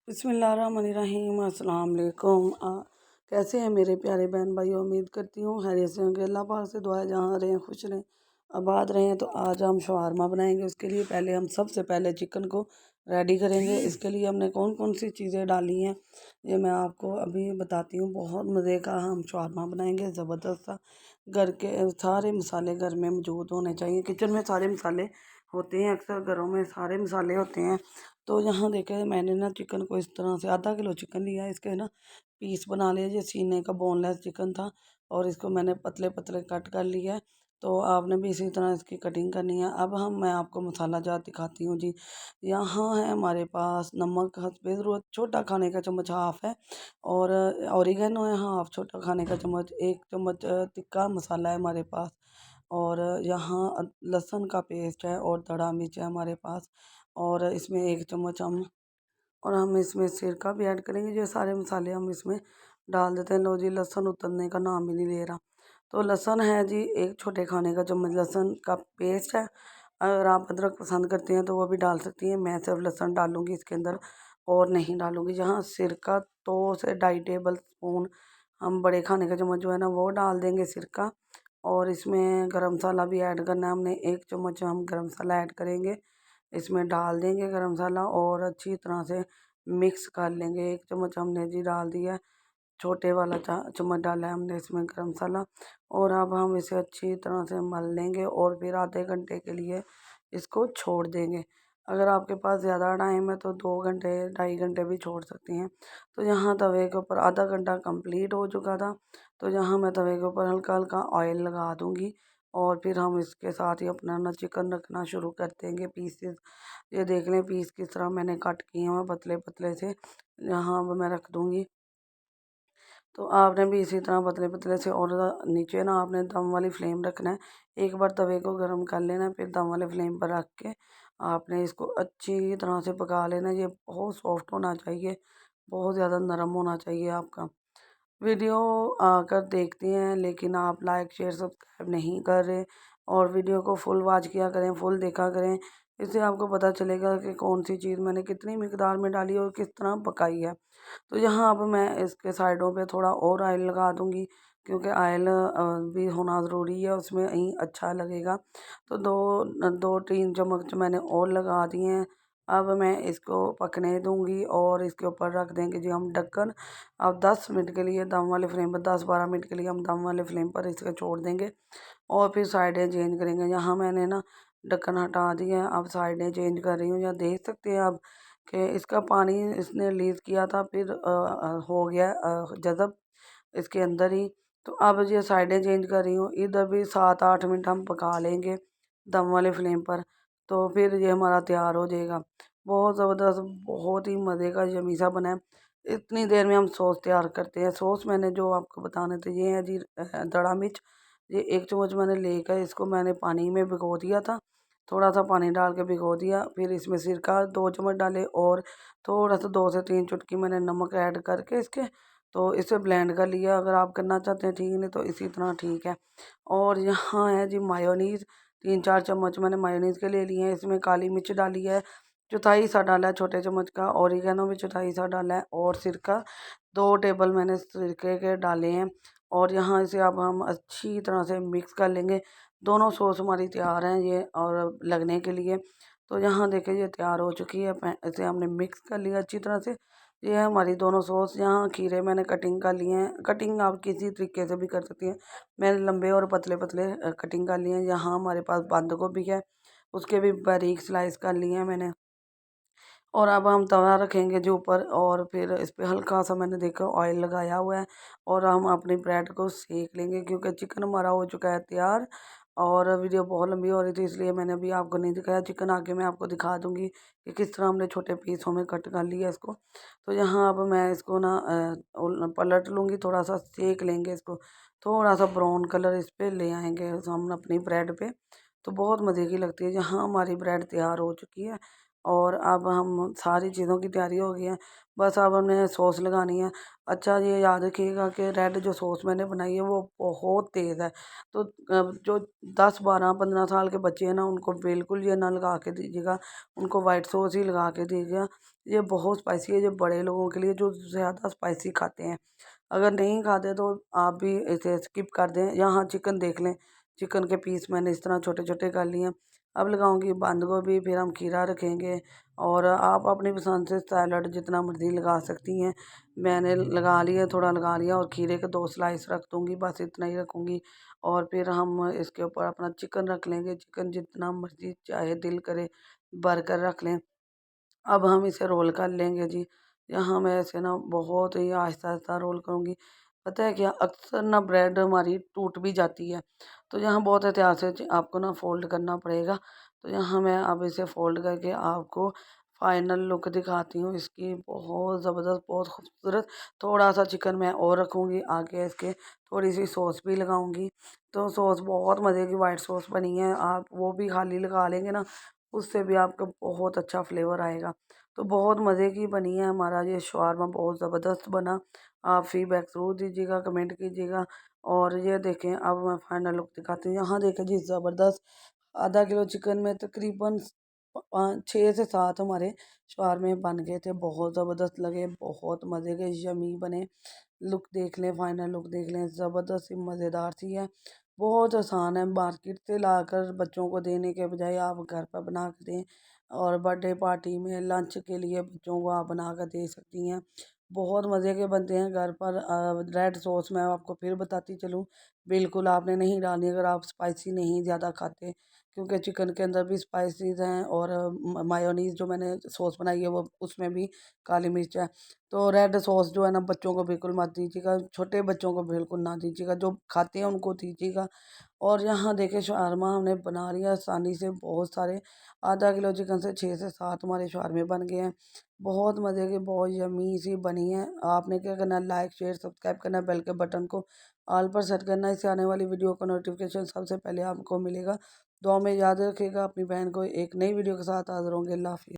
बिस्मिल्लाहिर्रहमानिर्रहीम अस्सलाम वालेकुम। कैसे हैं मेरे प्यारे बहन भाई। उम्मीद करती हूँ खैरियत से होंगे। अल्लाह पाक से दुआ है जहाँ रहें खुश रहें आबाद रहें। तो आज हम शवारमा बनाएंगे। उसके लिए हम सबसे पहले चिकन को रेडी करेंगे। इसके लिए हमने कौन कौन सी चीज़ें डाली हैं ये मैं आपको अभी बताती हूँ। बहुत मज़े का हम शवारमा बनाएंगे, ज़बरदस्त सा। घर के सारे मसाले घर में मौजूद होने चाहिए। किचन में सारे मसाले होते हैं, अक्सर घरों में सारे मसाले होते हैं। तो यहाँ देखें, मैंने ना चिकन को इस तरह से आधा किलो चिकन लिया है। इसके ना पीस बना लिए। ये सीने का बोनलेस चिकन था और इसको मैंने पतले पतले कट कर लिया है। तो आपने भी इसी तरह इसकी कटिंग करनी है। अब मैं आपको मसाला जात दिखाती हूँ जी। यहाँ है हमारे पास नमक हस्बे ज़रूरत, छोटा खाने का चम्मच हाफ है। और ऑरिगेनो है हाफ छोटा खाने का चम्मच। एक चम्मच तिक्का मसाला है हमारे पास। और यहाँ लहसुन का पेस्ट है और दड़ा मिर्च है हमारे पास। और इसमें एक चम्मच हम इसमें सिरका भी ऐड करेंगे। ये सारे मसाले हम इसमें डाल देते हैं। लो जी, लहसुन उतरने का नाम ही नहीं ले रहा। तो लहसुन है जी, एक छोटे खाने का चम्मच लहसुन का पेस्ट है। अगर आप अदरक पसंद करते हैं तो वो भी डाल सकती हैं। मैं सिर्फ लहसुन डालूंगी इसके अंदर और नहीं डालूंगी। यहाँ सिरका 2 से 2.5 टेबल स्पून हम बड़े खाने का चम्मच जो है ना वो डाल देंगे सिरका। और इसमें गरम मसाला भी ऐड करना है हमने। 1 चम्मच हम गरम मसाला ऐड करेंगे, इसमें डाल देंगे गरम मसाला और अच्छी तरह से मिक्स कर लेंगे। 1 चम्मच हमने जी डाल दिया, छोटे वाला चम्मच डाला है हमने इसमें गरम मसाला। और अब हम इसे अच्छी तरह से मल लेंगे और फिर आधे घंटे के लिए इसको छोड़ देंगे। अगर आपके पास ज़्यादा टाइम है तो 2 घंटे 2.5 घंटे भी छोड़ सकती हैं। तो यहाँ तवे के ऊपर आधा घंटा कंप्लीट हो चुका था। तो यहाँ मैं तवे के ऊपर हल्का हल्का ऑयल लगा दूँगी और फिर हम इसके साथ ही अपना ना चिकन रखना शुरू कर देंगे पीसेस। ये देख लें पीस किस तरह मैंने कट किए हैं पतले पतले से। यहाँ अब मैं रख दूँगी। तो आपने भी इसी तरह पतले पतले से। और नीचे ना आपने दम वाली फ्लेम रखना है। एक बार तवे को गर्म कर लेना है, फिर दम वाले फ्लेम पर रख के आपने इसको अच्छी तरह से पका लेना। ये बहुत सॉफ्ट होना चाहिए, बहुत ज़्यादा नरम होना चाहिए आपका। वीडियो आकर देखते हैं लेकिन आप लाइक शेयर सब्सक्राइब नहीं कर रहे। और वीडियो को फुल वॉच किया करें, फुल देखा करें। इससे आपको पता चलेगा कि कौन सी चीज़ मैंने कितनी मिकदार में डाली और किस तरह पकाई है। तो यहाँ अब मैं इसके साइडों पे थोड़ा और ऑयल लगा दूँगी, क्योंकि ऑयल भी होना ज़रूरी है, उसमें ही अच्छा लगेगा। तो 2-3 चम्मच मैंने और लगा दिए हैं। अब मैं इसको पकने दूंगी और इसके ऊपर रख देंगे जी हम ढक्कन। अब 10 मिनट के लिए दम वाले फ्लेम पर, 10-12 मिनट के लिए हम दम वाले फ्लेम पर इसको छोड़ देंगे और फिर साइडें चेंज करेंगे। यहाँ मैंने ना ढक्कन हटा दिया है, अब साइडें चेंज कर रही हूँ। यहाँ देख सकते हैं आप कि इसका पानी इसने रिलीज़ किया था, फिर हो गया जज़ब इसके अंदर ही। तो अब ये साइडें चेंज कर रही हूँ। इधर भी 7-8 मिनट हम पका लेंगे दम वाले फ्लेम पर। तो फिर ये हमारा तैयार हो जाएगा। बहुत ज़बरदस्त, बहुत ही मज़े का यम्मी सा बना है। इतनी देर में हम सॉस तैयार करते हैं। सॉस मैंने जो आपको बताने थे ये है जी दड़ा मिर्च। ये 1 चम्मच मैंने लेकर इसको मैंने पानी में भिगो दिया था। थोड़ा सा पानी डाल के भिगो दिया, फिर इसमें सिरका 2 चम्मच डाले और थोड़ा सा 2 से 3 चुटकी मैंने नमक ऐड करके इसके तो इसे ब्लेंड कर लिया। अगर आप करना चाहते हैं ठीक, नहीं तो इसी तरह ठीक है। और यहाँ है जी मायोनीज़। 3-4 चम्मच मैंने मायोनीज़ के ले लिए हैं। इसमें काली मिर्च डाली है, चौथाई सा डाला है छोटे चम्मच का। ऑरिगेनो भी चौथाई सा डाला है और सिरका 2 टेबल मैंने सिरके के डाले हैं। और यहाँ इसे अब हम अच्छी तरह से मिक्स कर लेंगे। दोनों सॉस हमारी तैयार हैं ये और लगने के लिए। तो यहाँ देखिए ये तैयार हो चुकी है। इसे हमने मिक्स कर लिया अच्छी तरह से। ये है हमारी दोनों सॉस। यहाँ खीरे मैंने कटिंग कर लिए हैं। कटिंग आप किसी तरीके से भी कर सकती हैं। मैंने लंबे और पतले पतले कटिंग कर लिए हैं। यहाँ हमारे पास बंद गोभी है, उसके भी बारीक स्लाइस कर लिए हैं मैंने। और अब हम तवा रखेंगे जो ऊपर और फिर इस पे हल्का सा मैंने देखा ऑयल लगाया हुआ है। और हम अपनी ब्रेड को सेक लेंगे, क्योंकि चिकन हमारा हो चुका है तैयार। और वीडियो बहुत लंबी हो रही थी इसलिए मैंने अभी आपको नहीं दिखाया। चिकन आगे मैं आपको दिखा दूंगी कि किस तरह हमने छोटे पीसों में कट कर लिया इसको। तो यहाँ अब मैं इसको ना पलट लूँगी, थोड़ा सा सेक लेंगे इसको। थोड़ा सा ब्राउन कलर इस पर ले आएंगे हम अपनी ब्रेड पे, तो बहुत मज़े की लगती है। यहाँ हमारी ब्रेड तैयार हो चुकी है। और अब हम सारी चीज़ों की तैयारी हो गई है, बस अब हमने सॉस लगानी है। अच्छा ये याद रखिएगा कि रेड जो सॉस मैंने बनाई है वो बहुत तेज़ है, तो जो 10, 12, 15 साल के बच्चे हैं ना उनको बिल्कुल ये ना लगा के दीजिएगा, उनको वाइट सॉस ही लगा के दीजिएगा। ये बहुत स्पाइसी है, ये बड़े लोगों के लिए जो ज़्यादा स्पाइसी खाते हैं। अगर नहीं खाते तो आप भी इसे स्किप कर दें। यहाँ चिकन देख लें, चिकन के पीस मैंने इस तरह छोटे छोटे कर लिए हैं। अब लगाऊंगी बंद गोभी, फिर हम खीरा रखेंगे, और आप अपनी पसंद से सैलड जितना मर्ज़ी लगा सकती हैं। मैंने लगा लिया, थोड़ा लगा लिया, और खीरे के 2 स्लाइस रख दूँगी, बस इतना ही रखूँगी। और फिर हम इसके ऊपर अपना चिकन रख लेंगे, चिकन जितना मर्ज़ी चाहे दिल करे भर कर रख लें। अब हम इसे रोल कर लेंगे जी। यहाँ मैं इसे ना बहुत ही आहिस्ता-आहिस्ता रोल करूँगी। पता है क्या, अक्सर ना ब्रेड हमारी टूट भी जाती है, तो यहाँ बहुत एहतियात से आपको ना फ़ोल्ड करना पड़ेगा। तो यहाँ मैं अब इसे फ़ोल्ड करके आपको फाइनल लुक दिखाती हूँ इसकी, बहुत ज़बरदस्त, बहुत खूबसूरत। थोड़ा-सा चिकन मैं और रखूँगी आगे इसके, थोड़ी-सी सॉस भी लगाऊँगी। तो सॉस बहुत मज़े की व्हाइट सॉस बनी है, आप वो भी खाली लगा लेंगे ना, उससे भी आपका बहुत अच्छा फ्लेवर आएगा। तो बहुत मज़े की बनी है हमारा ये शवारमा, बहुत ज़बरदस्त बना। आप फीडबैक ज़रूर दीजिएगा, कमेंट कीजिएगा। और ये देखें, अब मैं फाइनल लुक दिखाती हूँ। यहाँ देखें जी, ज़बरदस्त आधा किलो चिकन में तकरीबन 6 से 7 हमारे शवारमे बन गए थे। बहुत ज़बरदस्त लगे, बहुत मज़े के यमी बने। लुक देख लें, फाइनल लुक देख लें, ज़बरदस्त सी मज़ेदार सी है। बहुत आसान है, मार्केट से लाकर बच्चों को देने के बजाय आप घर पर बना कर दें, और बर्थडे पार्टी में लंच के लिए बच्चों को आप बना कर दे सकती हैं। बहुत मज़े के बनते हैं घर पर। रेड सॉस मैं आपको फिर बताती चलूँ, बिल्कुल आपने नहीं डालनी अगर आप स्पाइसी नहीं ज़्यादा खाते, क्योंकि चिकन के अंदर भी स्पाइसेस हैं, और मायोनीज़ जो मैंने सॉस बनाई है वो उसमें भी काली मिर्च है। तो रेड सॉस जो है ना, बच्चों को बिल्कुल मत दीजिएगा, छोटे बच्चों को बिल्कुल ना दीजिएगा, जो खाते हैं उनको दीजिएगा। और यहाँ देखिए, शवारमा हमने बना लिया आसानी से, बहुत सारे, आधा किलो चिकन से 6 से 7 हमारे शवारमे बन गए हैं। बहुत मज़े की, बहुत यमी सी बनी है। आपने क्या करना है, लाइक शेयर सब्सक्राइब करना है, बेल के बटन को ऑल पर सेट करना है, इससे आने वाली वीडियो का नोटिफिकेशन सबसे पहले आपको मिलेगा। दुआ में याद रखिएगा, अपनी बहन को एक नई वीडियो के साथ हाज़िर होंगे। अल्लाह हाफ़िज़।